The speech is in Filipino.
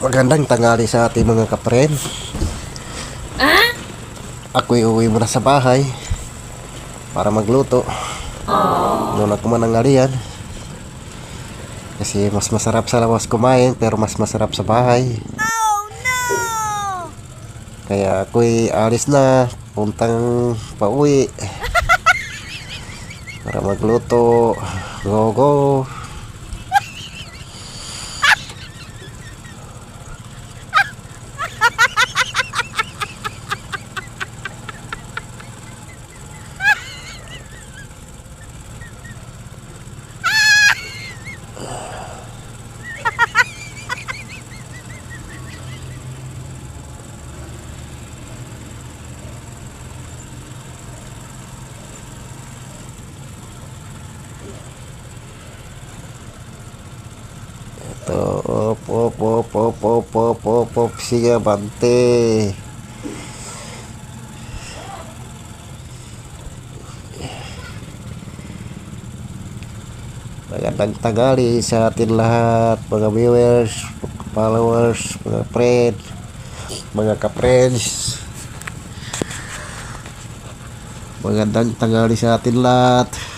Magandang tanghali sa ating mga kapren. Ako'y uwi muna sa bahay para magluto. Doon ako mananghalian. Kasi mas masarap sa labas kumain pero mas masarap sa bahay. Kaya ako'y alis na, puntang pauwi para magluto. Go go! Ito, op, siya bante. Magandang tanghali sa atin lahat, mga viewers, followers, mga friend, mga ka-friends. Magandang tanghali sa atin lahat.